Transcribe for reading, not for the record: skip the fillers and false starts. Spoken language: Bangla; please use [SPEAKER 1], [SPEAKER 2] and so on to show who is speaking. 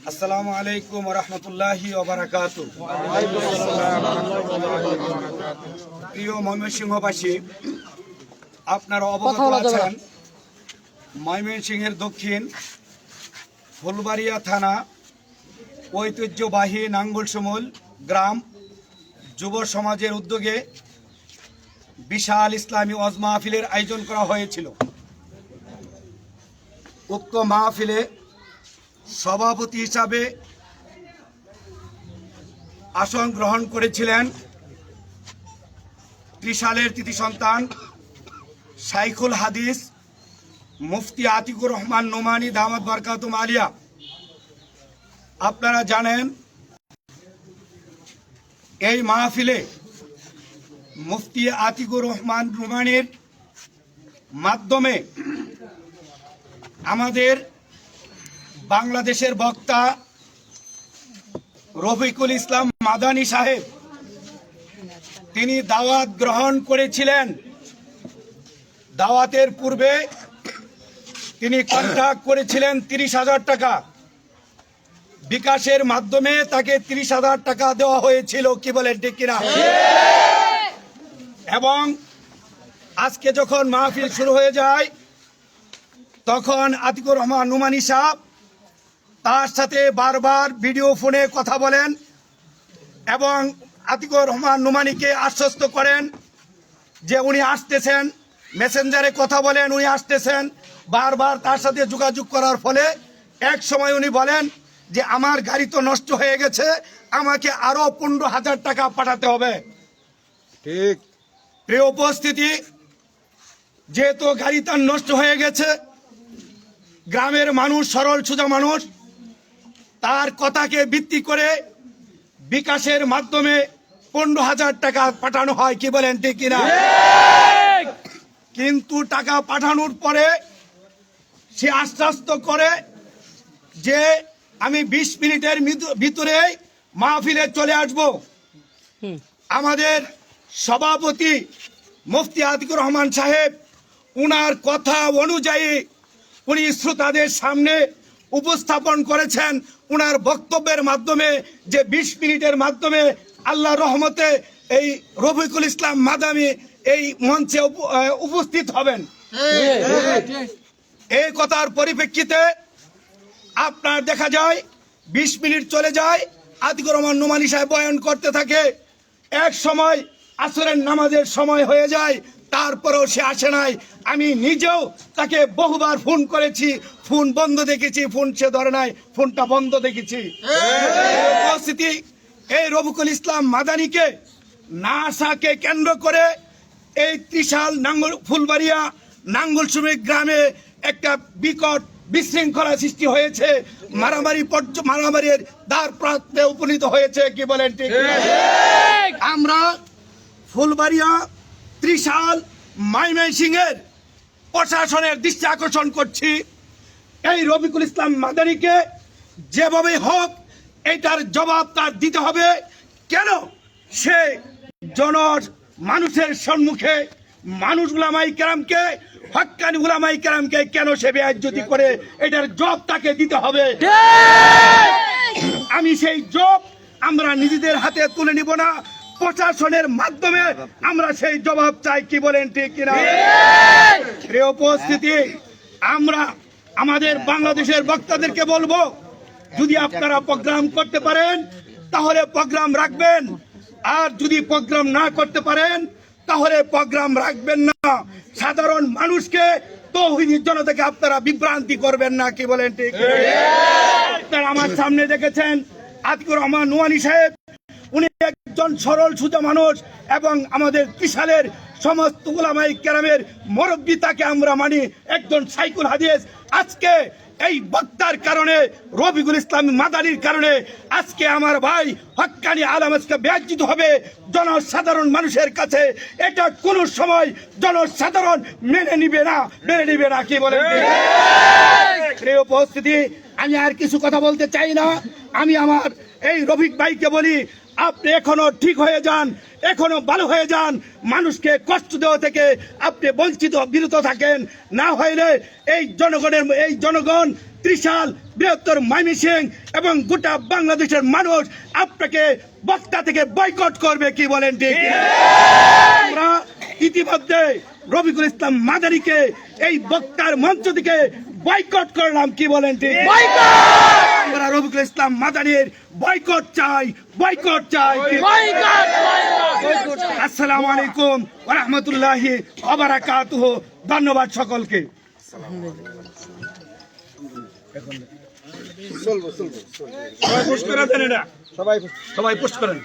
[SPEAKER 1] আসসালামু আলাইকুম ওয়া রাহমাতুল্লাহি ওয়া বারাকাতুহু। প্রিয় ময়মনসিংহবাসী, আপনারা অবগত আছেন ময়মনসিংহের দক্ষিণ ফুলবাড়িয়া থানা ঐতিহ্যবাহী নাঙ্গলসমুল গ্রাম যুব সমাজের উদ্যোগে বিশাল ইসলামী ওয়াজ মাহফিলের আয়োজন করা হয়েছিল। উক্ত মাহফিলে সভাপতি হিসাবে আসন গ্রহণ করেছিলেন ত্রিশালের তৃতীয় সন্তান শাইখুল হাদিস মুফতি আতিকুর রহমান নোমানী দামাত বারকাতুম আলিয়া। আপনারা জানেন এই মাহফিলে মুফতি আতিকুর রহমান নোমানীর মাধ্যমে আমাদের বাংলাদেশের বক্তা রফিকুল ইসলাম মাদানী সাহেব তিনি দাওয়াত গ্রহণ করেছিলেন। দাওয়াতের পূর্বে তিনি কন্ট্রাক্ট করেছিলেন 30,000 টাকা, বিকাশের মাধ্যমে তাকে 30,000 টাকা দেওয়া হয়েছিল। কি বলেন ঠিক কিনা? এবং আজকে যখন মাহফিল শুরু হয়ে যায় তখন আতিকুর রহমান নোমানী সাহেব তার সাথে বারবার ভিডিও ফোনে কথা বলেন এবং আতিকুর রহমান নোমানীকে আশ্বস্ত করেন যে উনি আসতেছেন, মেসেঞ্জারে কথা বলেন উনি আসতেছেন। বারবার তার সাথে যোগাযোগ করার ফলে এক সময় উনি বলেন যে আমার গাড়ি তো নষ্ট হয়ে গেছে, আমাকে আরো 15,000 টাকা পাঠাতে হবে। ঠিক প্রিয় উপস্থিতি, যেহেতু গাড়ি তার নষ্ট হয়ে গেছে, গ্রামের মানুষ সরল সোজা মানুষ, তার কথাকে ভিত্তি করে বিকাশের মাধ্যমে 15,000 টাকা পাঠানো হয়। কি বলেন ঠিক কিনা? কিন্তু টাকা পাঠানোর পরে সে আশ্বস্ত করে যে আমি 20 মিনিটের ভিতরে মাহফিলে চলে আসব। আমাদের সভাপতি মুফতি আতিকুর রহমান সাহেব উনার কথা অনুযায়ী উনি শ্রোতাদের সামনে উপস্থাপন করেছেন উনার বক্তব্যের মাধ্যমে যে 20 মিনিটের মাধ্যমে আল্লাহর রহমতে এই রফিকুল ইসলাম মাদানী এই মঞ্চে উপস্থিত হবেন। এই কথার পরিপ্রেক্ষিতে আপনার দেখা যায় 20 মিনিট চলে যায়, আতিকুর রহমান নোমানী সাহেব বয়ান করতে থাকে। এক সময় আসরের নামাজের সময় হয়ে যায়, তারপরেও সে আসে নাই। আমি নিজেও তাকে বহুবার ফোন করেছি, ফোন বন্ধ দেখেছি, ফোন সে ধরে নাই, ফোনটা বন্ধ দেখেছি। উপস্থিতি এই রফিকুল ইসলাম মাদানীকে না আসাকে কেন্দ্র করে এই ত্রিশাল ফুলবাড়িয়া নাঙ্গলসমুল গ্রামে একটা বিকট বিশৃঙ্খলা সৃষ্টি হয়েছে, মারামারির দ্বার প্রান্তে উপনীত হয়েছে। কি বলেন ঠিক? আমরা ফুলবাড়িয়া ত্রিশাল ময়মনসিংহের প্রশাসনের দৃষ্টি আকর্ষণ করছি, এই রফিকুল ইসলাম মাদানীকে যেভাবে হোক এটার জবাব তার দিতে হবে। কেন সে মানুষের সম্মুখে মানুষ উলামায়ে কেরামকে, হক্কানি উলামায়ে কেরামকে কেন সে বেইজ্জতি করে, এটার জবাব তাকে দিতে হবে। আমি সেই জবাব আমরা নিজেদের হাতে তুলে নিব না, প্রশাসনের মাধ্যমে আমরা সেই জবাব চাই। কি বলেন ঠিক কিনা? প্রিয় উপস্থিতি, আমরা আমাদের বাংলাদেশের বক্তাদেরকে বলবো, যদি আপনারা প্রোগ্রাম করতে পারেন তাহলে প্রোগ্রাম রাখবেন, আর যদি প্রোগ্রাম না করতে পারেন তাহলে প্রোগ্রাম রাখবেন না। সাধারণ মানুষকে, তৌহিদি জনতাকে আপনারা বিভ্রান্তি করবেন না। কি বলেন ঠিক? আপনারা আমার সামনে দেখেছেন আতিকুর রহমান নোমানী সাহেব, উনি একজন সরল সোজা মানুষ এবং আমাদের ত্রিশালের সমস্ত উলামায়ে কেরামের মুরব্বী, তাকে আমরা মানি, একজন শাইখুল হাদিস। আজকে এই বক্তার কারণে, রফিকুল ইসলাম মাদানীর কারণে আজকে আমার ভাই হক্কানি আলেম আজকে বেইজ্জত হবে জনসাধারণ মানুষের কাছে। এটা কোন সময় জনসাধারণ মেনে নিবে না। কি বলেন? প্রিয় উপস্থিতি, আমি আর কিছু কথা বলতে চাই না। আমি আমার এই রফিক ভাইকে বলি, আপনি এখনো ঠিক হয়ে যান, এখনো ভালো হয়ে যান, মানুষকে কষ্ট দেওয়া থেকে আপনি বঞ্চিত বিরত থাকেন। না হইলে এই জনগণ ত্রিশাল বৃহত্তর ময়মনসিংহ এবং গোটা বাংলাদেশের মানুষ আপনাকে বক্তা থেকে বয়কট করবে। কি বলেন ঠিক? আমরা ইতিমধ্যে রফিকুল ইসলাম মাদারীকে এই বক্তার মঞ্চ থেকে বয়কট করলাম। কি বলেন ঠিক? আমরা রফিকুল ইসলাম মাদারীর বয়কট চাই, বয়কট চাই। আসসালামু আলাইকুম ওয়া রাহমাতুল্লাহি ওয়া বারাকাতুহু। ধন্যবাদ সকলকে। সবাই পোস্ট করে দেন, এটা সবাই পোস্ট করেন।